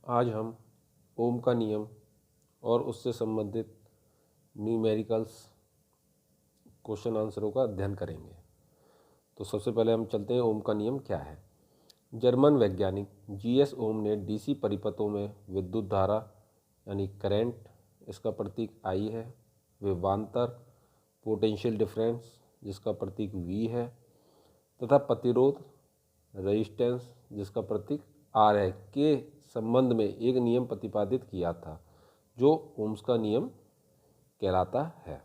आज हम ओम का नियम और उससे संबंधित न्यूमेरिकल्स क्वेश्चन आंसरों का अध्ययन करेंगे। तो सबसे पहले हम चलते हैं ओम का नियम क्या है। जर्मन वैज्ञानिक जीएस ओम ने डीसी परिपथों में विद्युत धारा यानी करंट, इसका प्रतीक आई है, विभवांतर पोटेंशियल डिफरेंस जिसका प्रतीक वी है, तथा प्रतिरोध रेजिस्टेंस जिसका प्रतीक आर है के संबंध में एक नियम प्रतिपादित किया था जो ओम्स का नियम कहलाता है।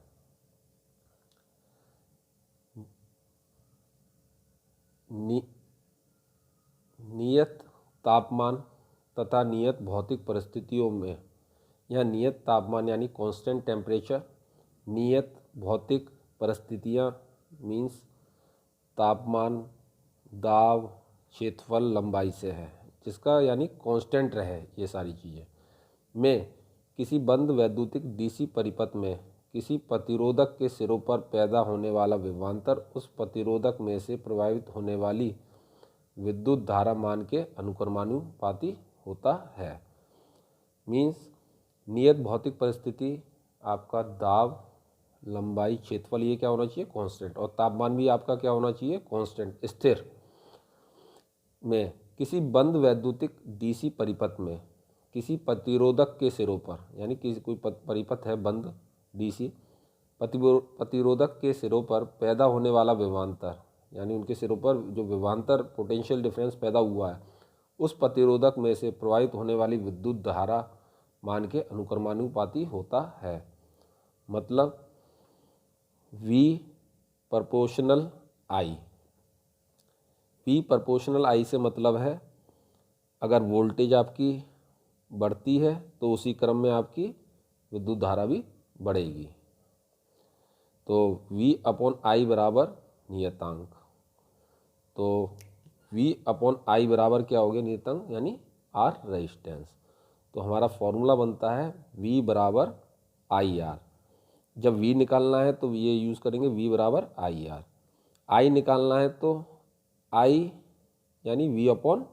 नियत तापमान तथा नियत भौतिक परिस्थितियों में यह नियत तापमान यानी कांस्टेंट टेम्परेचर, नियत भौतिक परिस्थितियां मीन्स तापमान, दाब, क्षेत्रफल, लंबाई से है, जिसका यानी कांस्टेंट रहे ये सारी चीज़ें में किसी बंद वैद्युतिक डीसी परिपथ में किसी प्रतिरोधक के सिरों पर पैदा होने वाला विभवांतर उस प्रतिरोधक में से प्रवाहित होने वाली विद्युत धारा मान के अनुक्रमानुपाती होता है। मीन्स नियत भौतिक परिस्थिति आपका दाब, लंबाई, क्षेत्रफल ये क्या होना चाहिए कांस्टेंट, और तापमान भी आपका क्या होना चाहिए कांस्टेंट स्थिर में किसी बंद वैद्युतिक डीसी परिपथ में किसी प्रतिरोधक के सिरों पर यानी किसी कोई परिपथ है बंद डीसी, प्रतिरोधक के सिरों पर पैदा होने वाला विभवांतर यानी उनके सिरों पर जो विभवांतर पोटेंशियल डिफरेंस पैदा हुआ है उस प्रतिरोधक में से प्रवाहित होने वाली विद्युत धारा मान के अनुक्रमानुपाती होता है। मतलब V proportional I। V proportional I से मतलब है अगर वोल्टेज आपकी बढ़ती है तो उसी क्रम में आपकी विद्युत धारा भी बढ़ेगी। तो V अपॉन I बराबर नियतांक, तो V अपॉन I बराबर क्या हो गया नियतांक यानी R रेजिस्टेंस। तो हमारा फॉर्मूला बनता है V बराबर IR। जब V निकालना है तो ये यूज़ करेंगे V बराबर IR। I निकालना है तो I यानी V अपॉन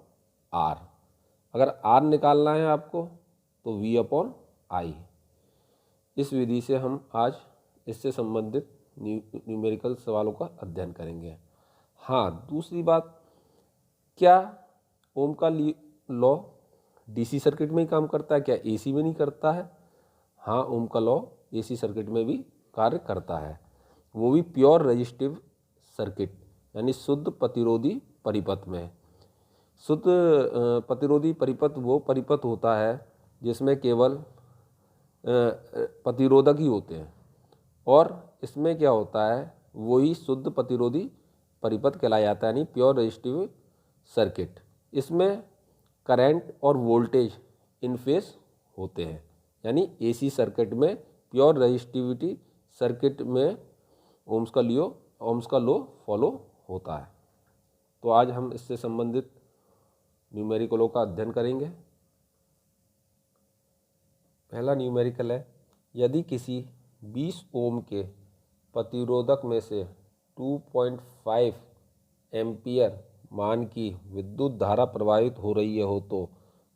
R। अगर R निकालना है आपको तो V अपॉन I। इस विधि से हम आज इससे संबंधित न्यूमेरिकल सवालों का अध्ययन करेंगे। हाँ, दूसरी बात, क्या ओम का लॉ डीसी सर्किट में ही काम करता है, क्या एसी में नहीं करता है? हाँ, ओम का लॉ एसी सर्किट में भी कार्य करता है, वो भी प्योर रेजिस्टिव सर्किट यानी शुद्ध प्रतिरोधी परिपथ में। शुद्ध प्रतिरोधी परिपथ वो परिपथ होता है जिसमें केवल प्रतिरोधक ही होते हैं, और इसमें क्या होता है वही शुद्ध प्रतिरोधी परिपथ कहलाया जाता है यानी प्योर रेजिस्टिव सर्किट। इसमें करंट और वोल्टेज इन फेस होते हैं यानी एसी सर्किट में प्योर रेजिस्टिविटी सर्किट में ओम्स का लॉ फॉलो होता है। तो आज हम इससे संबंधित न्यूमेरिकलों का अध्ययन करेंगे। पहला न्यूमेरिकल है, यदि किसी 20 ओम के प्रतिरोधक में से 2.5 एम्पियर मान की विद्युत धारा प्रवाहित हो रही हो तो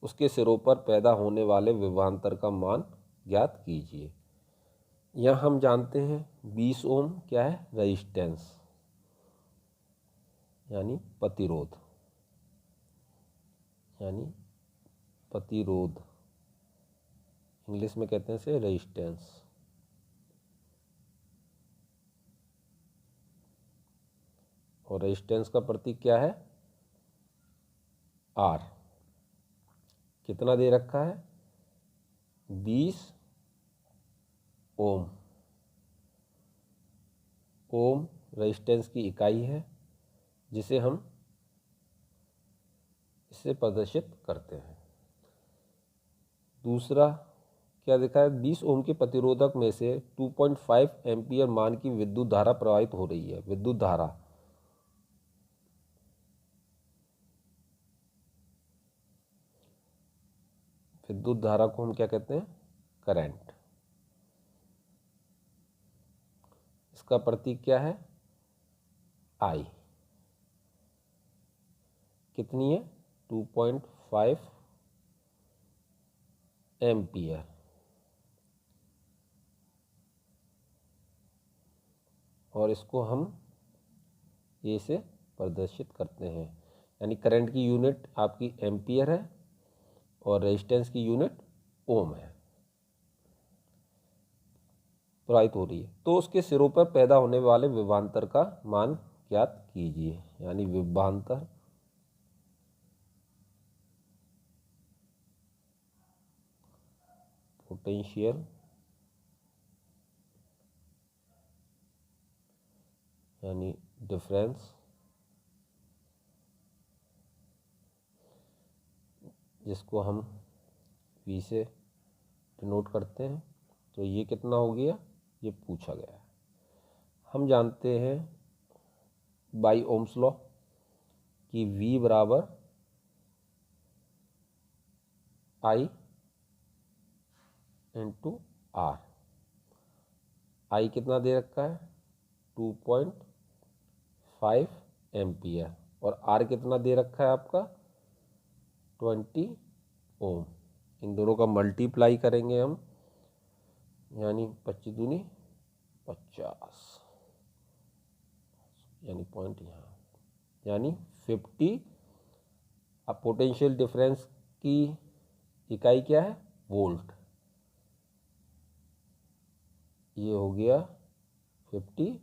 उसके सिरों पर पैदा होने वाले विभवांतर का मान ज्ञात कीजिए। यह हम जानते हैं 20 ओम क्या है रेजिस्टेंस यानी प्रतिरोध, इंग्लिश में कहते हैं इसे रेजिस्टेंस। और रेजिस्टेंस का प्रतीक क्या है R। कितना दे रखा है 20 ओम। ओम रेजिस्टेंस की इकाई है जिसे हम इससे प्रदर्शित करते हैं। दूसरा क्या देखा है 20 ओम के प्रतिरोधक में से 2.5 एम्पियर मान की विद्युत धारा प्रवाहित हो रही है। विद्युत धारा को हम क्या कहते हैं करंट। इसका प्रतीक क्या है I। कितनी है 2.5 एम्पियर। और इसको हम ए से प्रदर्शित करते हैं, यानी करंट की यूनिट आपकी एम्पियर है और रेजिस्टेंस की यूनिट ओम है, प्रवाहित हो रही है। तो उसके सिरों पर पैदा होने वाले विभवांतर का मान ज्ञात कीजिए, यानी विभवांतर पोटेंशियल यानी डिफरेंस जिसको हम V से डिनोट करते हैं। तो ये कितना हो गया, ये पूछा गया है। हम जानते हैं बाय ओम्स लॉ कि V बराबर I इंटू आर। आई कितना दे रखा है 2.5 एम्पियर और आर कितना दे रखा है आपका 20 ओम। इन दोनों का मल्टीप्लाई करेंगे हम, यानी 25 दूनी 50, यानी पॉइंट यहाँ, यानी 50। अब पोटेंशियल डिफरेंस की इकाई क्या है, वोल्ट। ये हो गया 50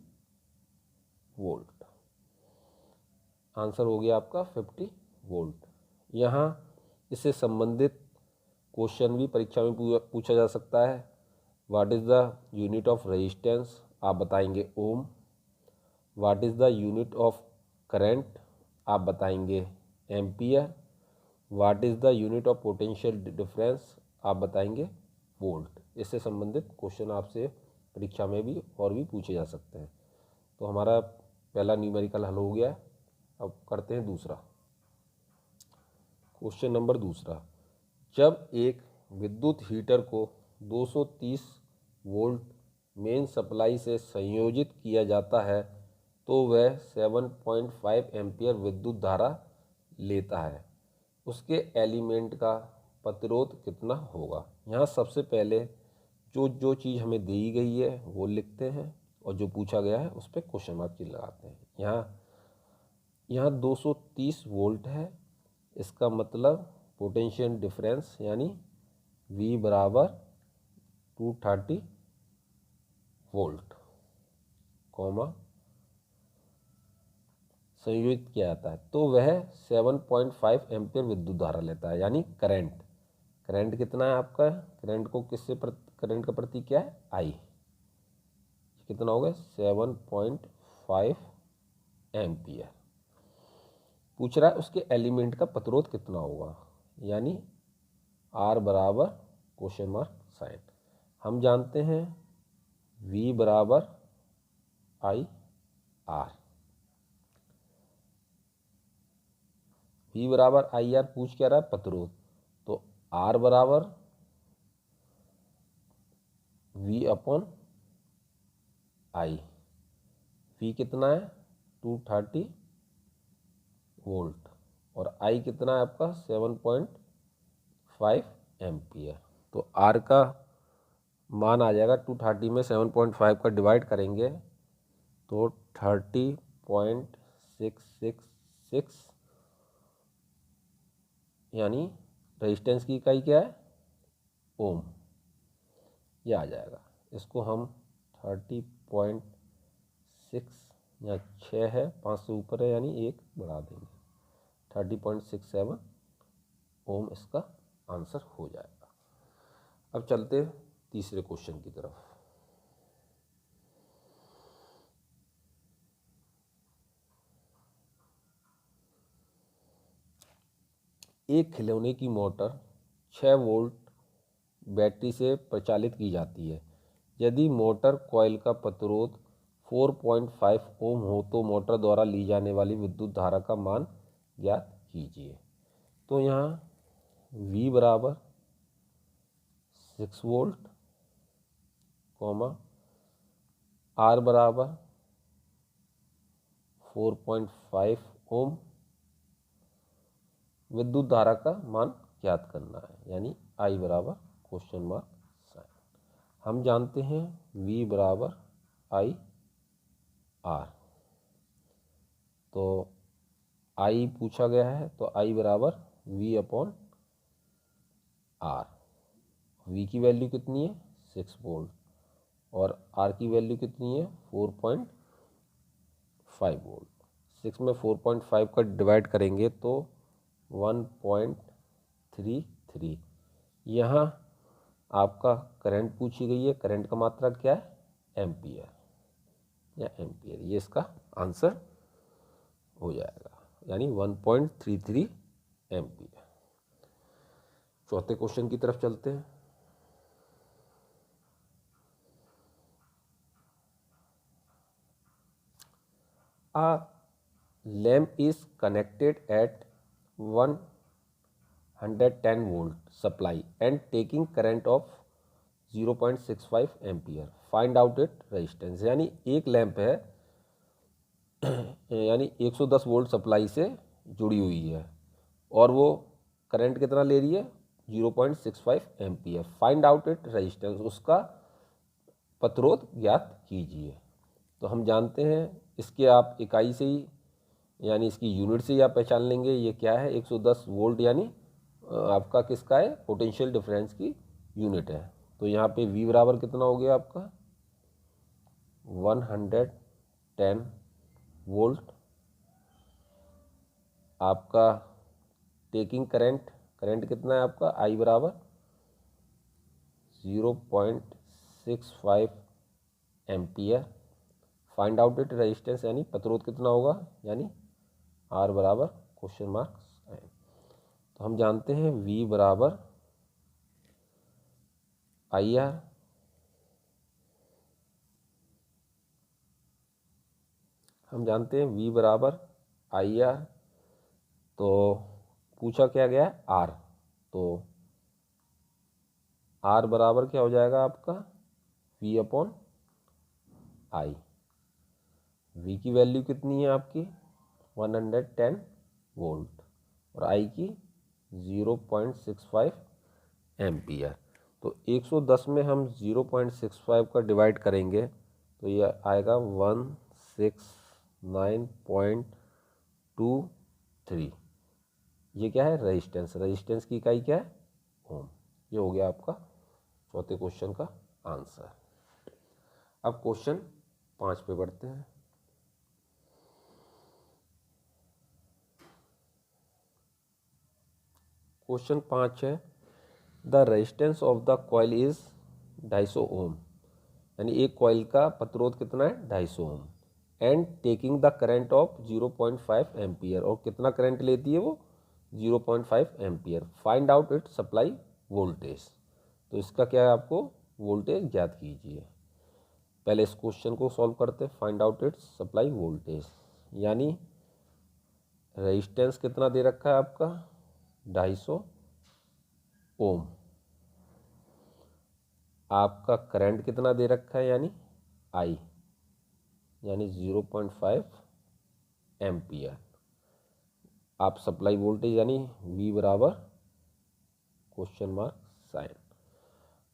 वोल्ट। आंसर हो गया आपका 50 वोल्ट। यहाँ इससे संबंधित क्वेश्चन भी परीक्षा में पूछा जा सकता है। What is the unit of resistance, आप बताएंगे ohm. What is the unit of current, आप बताएंगे ampere. What is the unit of potential difference, आप बताएंगे वोल्ट। इससे संबंधित क्वेश्चन आपसे परीक्षा में भी और भी पूछे जा सकते हैं। तो हमारा पहला न्यूमेरिकल हल हो गया। अब करते हैं दूसरा क्वेश्चन नंबर दूसरा। जब एक विद्युत हीटर को 230 वोल्ट मेन सप्लाई से संयोजित किया जाता है तो वह 7.5 एम्पियर विद्युत धारा लेता है। उसके एलिमेंट का प्रतिरोध कितना होगा। यहाँ सबसे पहले जो चीज़ हमें दी गई है वो लिखते हैं और जो पूछा गया है उस पर क्वेश्चन मार्क चिन्ह लगाते हैं। यहाँ 230 वोल्ट है, इसका मतलब पोटेंशियल डिफरेंस यानी V बराबर 230 वोल्ट, कॉमा संयोजित किया जाता है तो वह 7.5 एम्पियर विद्युत धारा लेता है, यानी करंट कितना है आपका, करंट का प्रतीक क्या है I। कितना होगा 7.5 एम्पियर। पूछ रहा है उसके एलिमेंट का प्रतिरोध कितना होगा, यानी R बराबर क्वेश्चन मार्क साइन। हम जानते हैं V बराबर I R। V बराबर आई आर पूछ क्या रहा है प्रतिरोध, तो R बराबर V अपॉन I। V कितना है 230 वोल्ट और I कितना है आपका 7.5 एम्पियर। तो R का मान आ जाएगा 230 में 7.5 का डिवाइड करेंगे तो 30.666, यानी रेजिस्टेंस की इकाई क्या है ओम, ये आ जाएगा। इसको हम 30.6 या 6 है 5 से ऊपर है यानी 1 बढ़ा देंगे, 30.67 ओम इसका आंसर हो जाएगा। अब चलते हैं तीसरे क्वेश्चन की तरफ। एक खिलौने की मोटर 6 वोल्ट बैटरी से प्रचालित की जाती है। यदि मोटर कॉइल का प्रतिरोध 4.5 ओम हो तो मोटर द्वारा ली जाने वाली विद्युत धारा का मान ज्ञात कीजिए। तो यहाँ V बराबर 6 वोल्ट, कॉमा R बराबर 4.5 ओम, विद्युत धारा का मान ज्ञात करना है, यानी I बराबर क्वेश्चन मार्क साइन। हम जानते हैं V बराबर आई आर, तो I पूछा गया है तो I बराबर V अपॉन आर। V की वैल्यू कितनी है 6 वोल्ट और R की वैल्यू कितनी है 4.5 वोल्ट। 6 में 4.5 का डिवाइड करेंगे तो 1.33। यहाँ आपका करंट पूछी गई है, करंट का मात्रा क्या है एम्पियर या एम्पियर, ये इसका आंसर हो जाएगा, यानी 1.33 एम्पियर। चौथे क्वेश्चन की तरफ चलते हैं। A lamp is connected at 110 volt supply and taking current of 0.65 ampere. Find out it resistance. यानी एक लैंप है यानी 110 वोल्ट सप्लाई से जुड़ी हुई है और वो करंट कितना ले रही है 0.65 ampere. Find out it resistance, उसका प्रतिरोध ज्ञात कीजिए। तो हम जानते हैं इसके आप इकाई से ही यानी इसकी यूनिट से ही आप पहचान लेंगे ये क्या है 110 वोल्ट, यानी आपका किसका है पोटेंशियल डिफरेंस की यूनिट है। तो यहाँ पे V बराबर कितना हो गया आपका 110 वोल्ट। आपका टेकिंग करंट, करंट कितना है आपका I बराबर 0.65 ampere. Find out it resistance, यानी प्रतिरोध कितना होगा, यानी R बराबर क्वेश्चन मार्क साइन। तो हम जानते हैं V बराबर IR, हम जानते हैं V बराबर IR। तो पूछा क्या गया है R, तो R बराबर क्या हो जाएगा आपका V अपॉन I। V की वैल्यू कितनी है आपकी 110 वोल्ट और I की 0.65 एम्पियर। तो 110 में हम 0.65 का डिवाइड करेंगे तो ये आएगा 169.23। ये क्या है रेजिस्टेंस, रेजिस्टेंस की इकाई क्या है ओम। ये हो गया आपका चौथे क्वेश्चन का आंसर। अब क्वेश्चन 5 पे बढ़ते हैं। क्वेश्चन 5 है the resistance of the coil is 250 ओम, यानी एक कॉइल का प्रतिरोध कितना है 250 ohm and taking the current of 0.5 ampere, और कितना करंट लेती है वो 0.5 ampere. Find out it supply voltage. तो इसका क्या है आपको वोल्टेज ज्ञात कीजिए। पहले इस क्वेश्चन को सॉल्व करते हैं। Find out it supply voltage, यानी रेजिस्टेंस कितना दे रखा है आपका 250 ओम, आपका करंट कितना दे रखा है यानी I, यानी 0.5 एम्पियर। आप सप्लाई वोल्टेज यानी V बराबर क्वेश्चन मार्क साइन।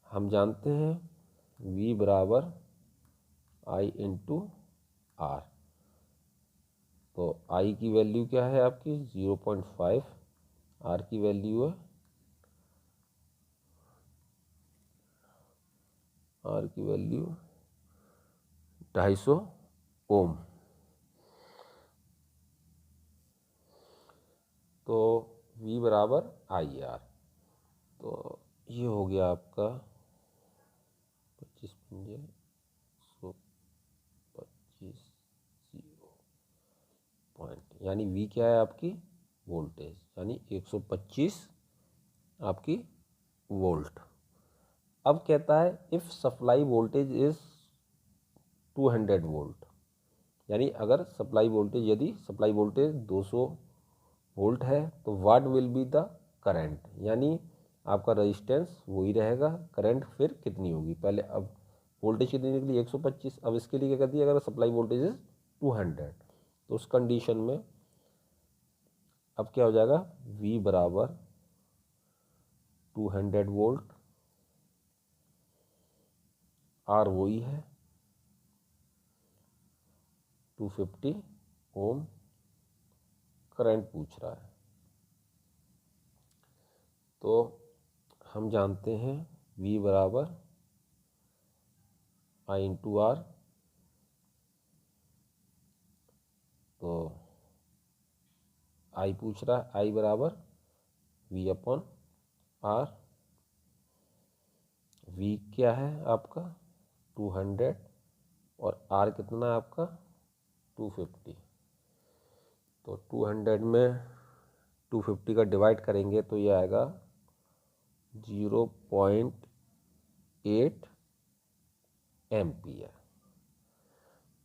हम जानते हैं V बराबर I इंटू R। तो I की वैल्यू क्या है आपकी 0.5, R की वैल्यू है R की वैल्यू 250 ओम। तो V बराबर IR। तो ये हो गया आपका 25 पंजे 125 पॉइंट, यानी V क्या है आपकी वोल्टेज, यानी 125 आपकी वोल्ट। अब कहता है if supply voltage is 200 volt, यानी अगर सप्लाई वोल्टेज यदि सप्लाई वोल्टेज 200 वोल्ट है तो what will be the current, यानी आपका रेजिस्टेंस वही रहेगा, करंट फिर कितनी होगी। पहले अब वोल्टेज कितनी निकली 125, अब इसके लिए क्या कर दिया अगर सप्लाई वोल्टेज इज 200 तो उस कंडीशन में अब क्या हो जाएगा V बराबर 200 वोल्ट आर वही है 250 ओम करंट पूछ रहा है। तो हम जानते हैं V बराबर I इंटू आर। तो I पूछ रहा है, I बराबर V अपॉन आर। V क्या है आपका 200 और R कितना है आपका 250। तो 200 में 250 का डिवाइड करेंगे तो ये आएगा 0.8 एम्पियर।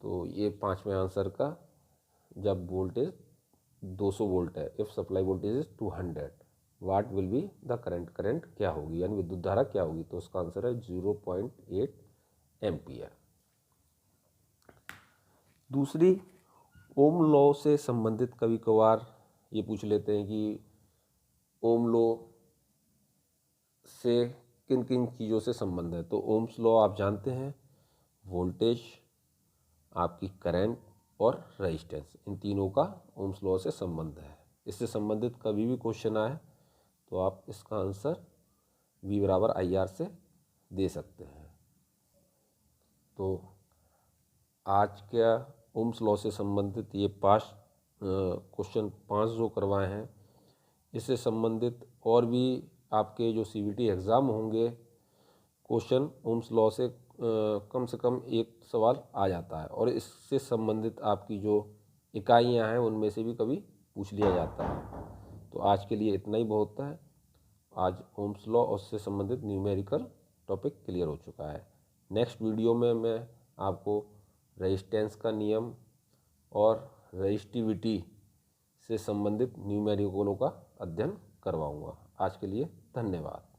तो ये पांचवें आंसर का, जब वोल्टेज 200 वोल्ट है, if supply voltage is 200 what will be the current क्या होगी, यानी विद्युत धारा क्या होगी। तो उसका आंसर है 0.8 एम्पियर। दूसरी, ओम लॉ से संबंधित कभी कभार ये पूछ लेते हैं कि ओम लॉ से किन किन चीज़ों से संबंध है। तो ओम्स लॉ आप जानते हैं, वोल्टेज, आपकी करंट और रेजिस्टेंस, इन तीनों का ओम्स लॉ से संबंध है। इससे संबंधित कभी भी क्वेश्चन आए तो आप इसका आंसर V बराबर IR से दे सकते हैं। तो आज क्या ओम्स लॉ से संबंधित ये क्वेश्चन 5 जो करवाए हैं, इससे संबंधित और भी आपके जो CVT एग्ज़ाम होंगे, क्वेश्चन ओम्स लॉ से कम से कम एक सवाल आ जाता है, और इससे संबंधित आपकी जो इकाइयाँ हैं उनमें से भी कभी पूछ लिया जाता है। तो आज के लिए इतना ही बहुत है। आज ओम्स लॉ और उससे संबंधित न्यूमेरिकल टॉपिक क्लियर हो चुका है। नेक्स्ट वीडियो में मैं आपको रेजिस्टेंस का नियम और रेजिस्टिविटी से संबंधित न्यूमेरिकलों का अध्ययन करवाऊंगा। आज के लिए धन्यवाद।